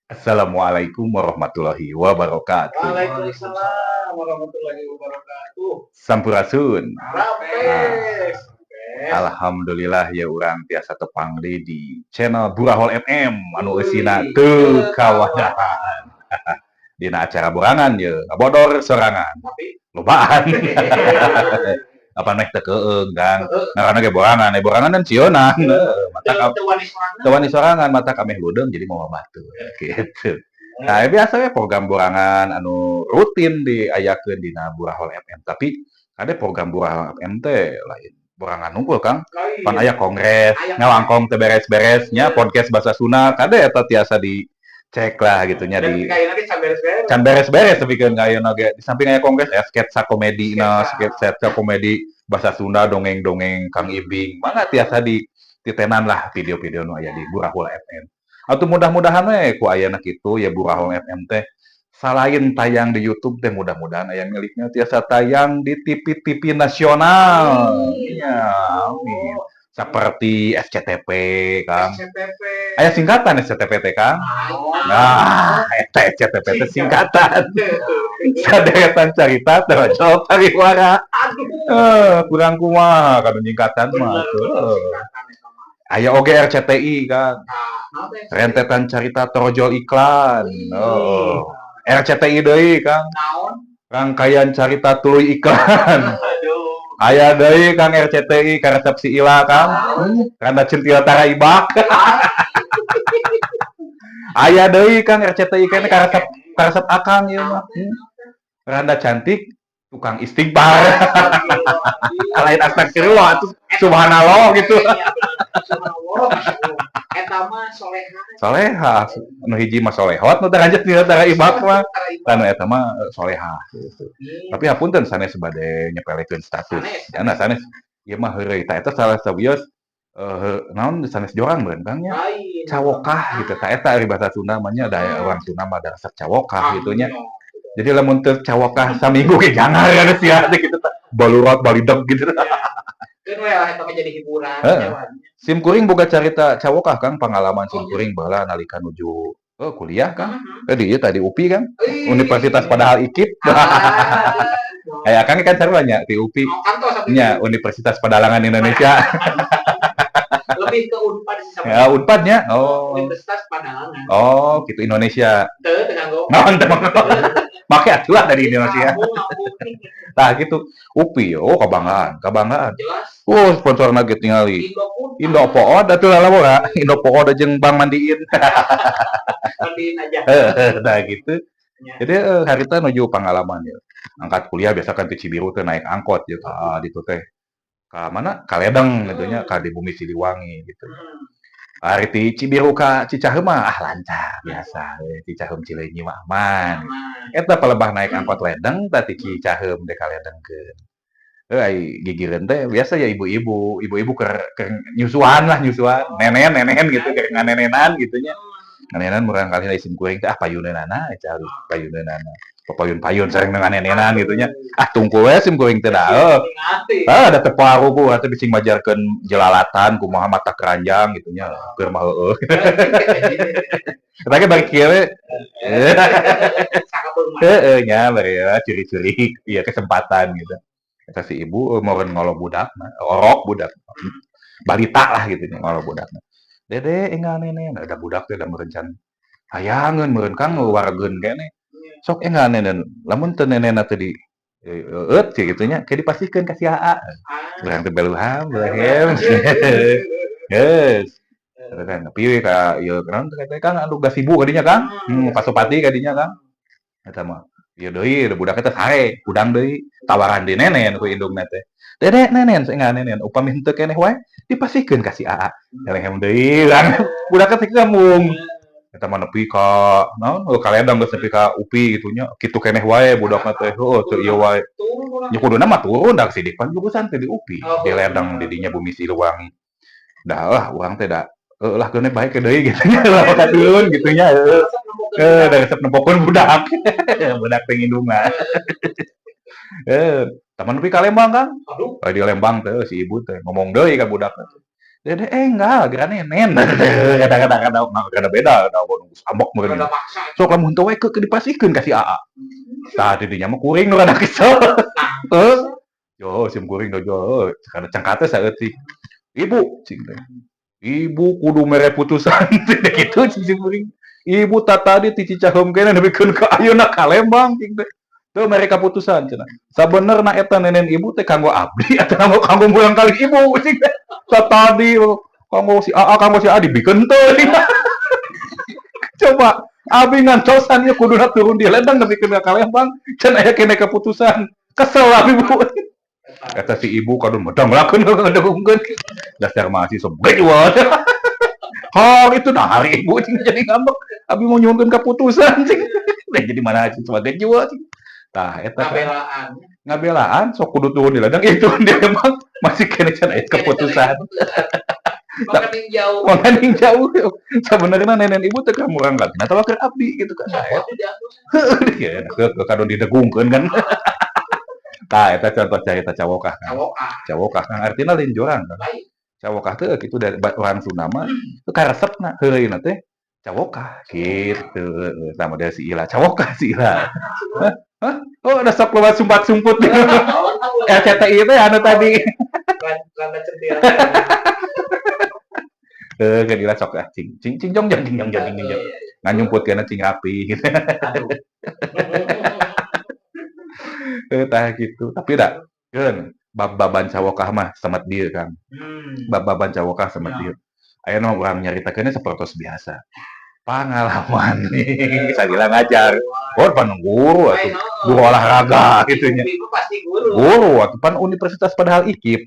Assalamualaikum warahmatullahi wabarakatuh. Waalaikumsalam warahmatullahi wabarakatuh. Sampurasun. Rapes. Alhamdulillah ya urang tiasa tepang di channel Burahol FM anu eusina teu kawanan. Dina acara borangan ye, bodor sorangan. Lobaan. Apa nek teu keung kan. Ngaranna ge borangan, borangan dan cionan. Mata tewani sorangan mata kameh ludeung jadi mau batur gitu. Nah, biasanya program borangan anu rutin diayakeun dina Burahol FM, tapi ada program Burahol FM teh lain borangan unggul Kang. Pan aya kongres, ngawangkong teu beres-beresnya podcast basa Sunda, kade eta tiasa dicek lah gitunya di can beres-beres sapikeun ka ayeuna ge. Di samping aya kongres aya sketsa komedina, sketsa komedi basa Sunda dongeng-dongeng Kang Ibing. Mangga tiasa titenan lah video-video nu aya di Burahol FM. Atau mudah-mudahan we ku ayeuna kitu ya Burahol FM teh salain tayang di YouTube teh mudah-mudahan aya miliknya tiasa tayang di TV-TV nasional. Ya, amin. Seperti SCTP, Kang. Aya singkatan SCTP teh, Kang. Nah, eta SCTP teh singkatan. Saderetan carita terjol pariwara. Kurang kumaha kana singkatan mah. Aya oge RCTI kan. Rentetan carita torojol iklan. RCTI deui Kang. Rangkaian carita tuluy iklan. Aya deui Kang RCTI karesepsi ila Kang. Karena cintil taraibak. Aya deui Kang RCTI kana karesep akang ieu mah. Randa cantik tukang istighfar. Lain astagfirullah atuh subhanallah gitu. Eta mah solehah. Solehah, nu hiji mah solehot, nu teu lanjut di tara ibak mah. Kan eta mah solehah gitu. Tapi hapunten sanes bade nyepelekeun status. Cenah sanes ieu mah heureuy ta eta salah sawios naon sanes jorang meureun Kang nya. Cawokah gitu ta eta ari basa Sunda mah nya da orang Sunda mah da resep cawokah gitu nya. Jadi lamun teu cawokah saminggu ge jangan kan sia gitu ta. Balurat balideg gitu. Kan we lah eta mah jadi hiburan. Sim kuring boga carita cawokah Kang pengalaman sim kuring baheula nalika nuju kuliah Kang. Di ieu tadi UPI kan. Universitas padahal IKIP. Aya Kang kan sarua nya ti UPI. Nya Universitas Pedalangan Indonesia. Lebih ke Unpad sih sama. Ya, Unpad nya. Oh. Universitas Pedalangan. Oh, gitu Indonesia. Teu nganggo. Naon teh make atuh dari Indonesia. Nah gitu UPI kebanggaan Jelas. sponsorna ge tingali Indopood atuh lalabora Indopood jeung Bank Mandiin Mandiin aja. nah gitu jadi harita nuju pengalaman ya angkat kuliah biasa kan di Cibiru teh naik angkot gitu ditu teh ka mana ka Ledeng gitu nya ka di Bumi Siliwangi gitu hari ti Cibiru ka Cicaheum mah lancar biasa Cicaheum Cileunyi mah aman eta palebah naik angkot Ledeng tah ti Cicaheum dek ka Ledengkeun ai gigireun teh biasa ya ibu-ibu keur nyusuan nenen gitu keur nganenenan gitu nya nganenenan murang kali isim kuring teh payuneunana cari payuneunana papayun-payun sering nganenenan gitu nya tungkul we sim kuring teh da ada teu paru ku atuh bicing majarkeun jelalatan kumaha mata keranjang gitu nya keur mah heueuh eta ge bari kieu heeh nya bari curi-curi ieu kesempatan gitu eta si ibu meureun ngolo budakna orok budak balita lah gitu nya ngolo budakna dede enggak nenen ada budak teh da meureun can hayangeun meureun Kang wargeun kene sok enggak nenen lamun teu nenena teh di eut gitu nya ke dipasihkeun ka si AA urang teh beluham beuhem geus kan pieu ka ieu naon teh Kang anu gasibu kadinya Kang pasopati kadinya Kang eta mah ieu deui budak teh sare udang deui tawaran di nenen ku indungna teh dede nenen enggak nenen upami henteu keneh wae dipasihkeun ka si AA elehem deui urang budak teh ngomong eta mah nepi ka naon ka Ledeng geus nepi ka UPI gitu nya kitu keneh wae budakna teh heuh teu ieu wae nya kuduna mah turun dak sidik pan jurusan teh di UPI di Ledeng di dinya Bumi Siliwangi dah lah urang teh da lah kene bae ke deui gitu nya lah ka turun gitu nya da resep nempokeun budak budak teh ngindungan taman nepi ka Lembang Kang di Lembang teh si ibu teh ngomong deui ka budak Dede enggak, geura nenen. Kadang-kadang beda, da nunggu sambok meureun. Ada maksa. Sok lamun teu we keuk dipasihkeun ka si Aa. Tah di dinya mah kuring nu rada kesel. Heuh. Yo sim kuring do jo, kana cangkatna saeutik. Ibu, cing teh. Ibu kudu mere putusan teh kitu cing kuring. Ibu tadi ti Cicaheum kene nepikeun ka ayeuna ka Lembang cing teh. Teu mere kaputusan cenah. Sabenerna eta nenen ibu teh kanggo abdi atawa kanggo mulang kali ibu cing teh. Tadi kanggo si Aa kanggo si A dibikeun teu. Coba abi ngantosan ieu kuduna turun di ledeng nepikeun ka Lembang, can aya kene keputusan. Kesel abi bu. Kata si ibu kadun medang lakeun ngedengkeun. Dasar mahasiswa bejewat. Hal itu nah hari ibu cing jadi ngambek. Abi mau nyuhunkeun keputusan cing. Lah jadi mahasiswa gejewat cing. Tah eta Kabelaan. ngabelaan sok kudu turun di ledeng itu dia emang masih kene can aya keputusan. Makin jauh. Makanya jauh. Sebenarnya nenen ibu teh keur murang kan. Nah, keur abdi gitu kan. Ya, kadon didegungkeun kan. Tah eta contoh carita cawokah kan. Cawokah kan artina lain jorang kan. Cawokah teh kitu dari orang Sunda mah teu karesepna heureuyna teh cawokah gitu. Sama dari si Ila cawokah si Ila. Hah? Oh, ada sok lewat sumpat-sumput. RCTI teh anu tadi. Rada centil. Kan Ila sok cing jong nganyumputkeun cing rapi gitu. Tah gitu. Tapi da keun bab-baban cawokah mah semet dieu Kang. Bab-baban cawokah semet dieu. Ayeuna mah urang nyaritakeunna sapertos biasa. Pangalaman nih, salila ngajar. Oh, pan guru atuh. Guru olahraga gitu nya. Ibu pasti guru. Guru atuh pan Universitas padahal IKIP.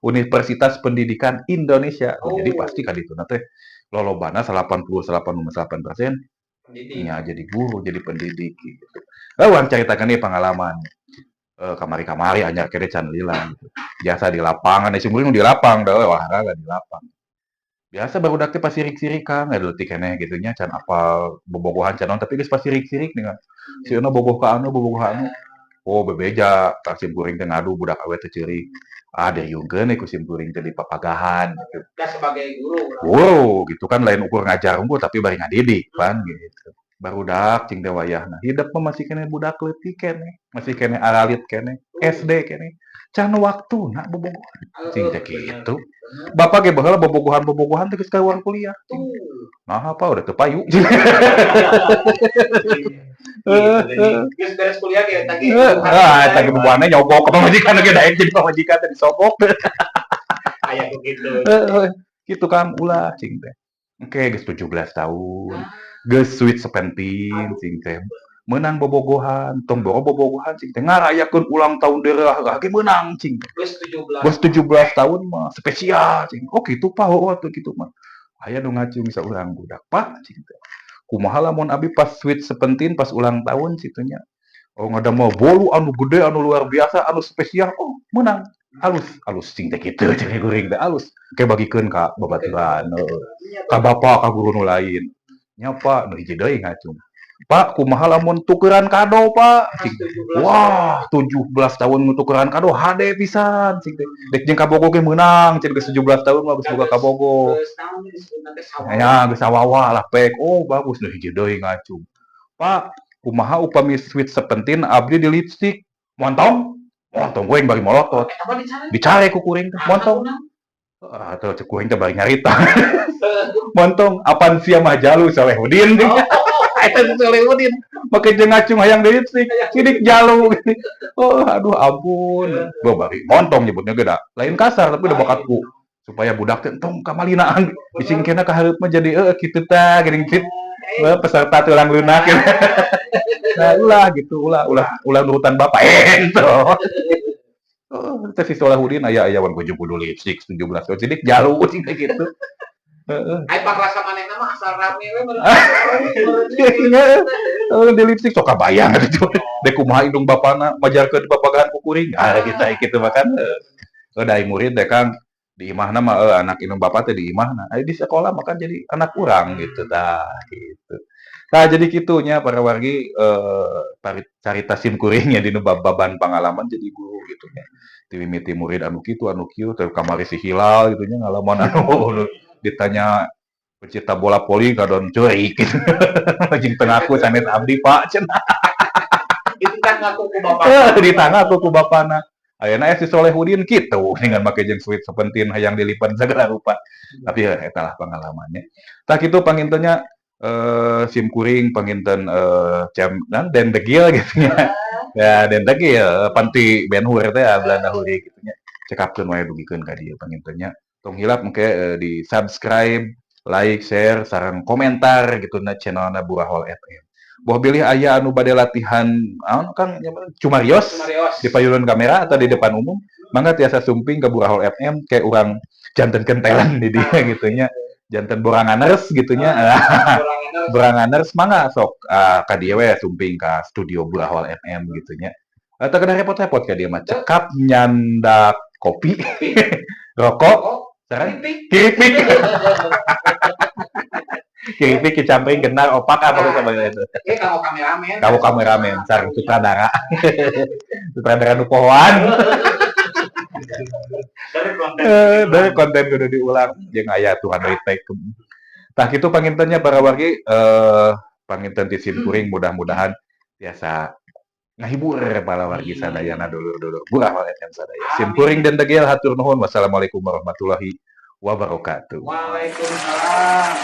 Universitas Pendidikan Indonesia. Jadi pasti ka ditu teh lolobana 88,8% nya jadi guru, jadi pendidik gitu. Urang caritakeun ieu pengalaman. Kamari-kamari anyar kene can lila gitu. Biasa di lapangan, sumring di lapang da olahraga di lapang. Biasa barudak teh pasirik-sirikan, ngadeutik keneh gitu nya can apal bobogohan can naon tapi geus pasirik-sirik dengan sieuna bobogoh ka anu, bobogoh ka anu. Oh bebeja, tah sim kuring teh ngadu budak awewe teh ceurik. Ah diriungkeun ku sim kuring teh di papagahan gitu. Kan sebagai guru. Guru gitu kan lain ukur ngajar unggul tapi bari ngadidik kan gitu. Barudak cing teh wayahna. Hidup mah masih kene budak leutik keneh, masih kene aralit keneh, SD keneh. Can waktuna bobogohan. Cing teh kitu. Bapak ge baheula bobogohan teh geus kaluar kuliah. Nah apa udah teu payu. Geus beres kuliah ge eta ge. Eta ge bubuhanna nyogok ka pamajikan ge daek jadi pamajikan teh disogok. Aya begitu. Gitu kan ulah cing teh. Engke geus 17 tahun. Geus sweet sepenting cing teh. Menang bobogohan, tong bobogohan cing teh ngarayakeun ulang tahun daerah ge menang cing teh. Geus 17 tahun mah spesial cing. Oh kitu Pak, oh atuh kitu mah. Aya nu ngacung saurang budak Pak cing teh. Kumaha lamun abi pas sweet sepenting pas ulang tahun citu nya. Oh ngadamel bolu anu gede anu luar biasa anu spesial. Oh menang. Alus cing teh kitu cing kuring teh alus. Ke bagikeun ka babaturan. Ka bapak ka guru nu lain. Nya Pak nu hiji deui ngacung. Pak, kumaha lamun tukeran kado, Pak? Cing. Wah, 17 tahun tukeran kado hade pisan cing teh. Dek jeung kabogo ge meunang, cing geus 17 tahun mah geus boga kabogo. Ya, geus sawawa lah pek. Oh, bagus nu hiji deui ngacung. Pak, kumaha upami sweet sepenting abdi di lipstik? Montong? Montong kuring bari molotot. Dicare ku kuring teh, montong. Atuh cek kuring teh bari nyarita. Montong apaan sia majalu Salehudin. Eta Salehudin make jeung ngacung hayang deui lipstik sidik jalu oh aduh ampun bari montong nyebutnya ge da lain kasar tapi udah bakatku supaya budak teh entong kamalinaan bisingkeunna ka hareup mah jadi kitu tah geuning fit peserta tulang lunak nah ulah gitu ulah nurutan bapak ento teh si Salehudin aya wan baju kudu lipstik 17 tahun sidik jalu cing gitu Ai pak rasa manehna mah asal rame we di lipstik sok kabayang atuh. Dek kumaha indung bapana majarkeun papagahan ku kuring. Kitu mah kan. Da murid deh Kang di imahna mah anak indung bapa teh di imahna. Di sekolah mah kan jadi anak urang gitu tah gitu. gitu. Nah, jadi kitunya para wargi carita sim kuring ya dinu baban pangalaman jadi guru gitu nya. Dimimiti murid anu kitu anu kieu teu kamari si Hilal gitu nya ngalaman anu ditanya pecinta bola voli kadon ceurik gitu. Jeung teu ngaku sanes abdi Pak cenah. Itu kan ngaku ku bapak. Ditangga aku ku bapana. Ayeuna si Solehudin kitu dengan make jeung Sweet Seventeen hayang dilipat segala rupa. Tapi ya eta lah pengalamannya. Tah kitu pangintennya sim kuring panginten jam dan Den Degil gitu nya. Ya Den Degil panti Ben Hur teh Belanda Huri gitu nya. Cekapkeun wae dugikeun ka dieu pangintennya. Tong hilap engke di subscribe, like, share, sareng komentar gitu na channelna Burahol FM. Boh bilih aya anu bade latihan kan cumarios di payudon kamera atau di depan umum, mangga tiasa sumping ke Burahol FM kayak urang janten kentelan di dia gitunya. Janten boranganers gitunya. Boranganers mangga sok ka dieu we sumping ka studio Burahol FM gitunya. Teu kada repot-repot ka dieu mah cekap nyandak kopi, rokok, sareng kiripik. Kiripik kicamping kenal opak apa sama itu. Kalau kameramen. Kamu kameramen, sareng sutradara. Sutradara nu pohoan. Dari konten kudu diulang jeung aya aturan retake. Tah kitu pangintennya para wargi panginten ti sim kuring mudah-mudahan biasa ngahibur para wargi sadayana dulur-dulur Burahol FM sadaya. Sim kuring dan degel hatur nuhun. Wassalamualaikum warahmatullahi wabarakatuh. Waalaikumsalam.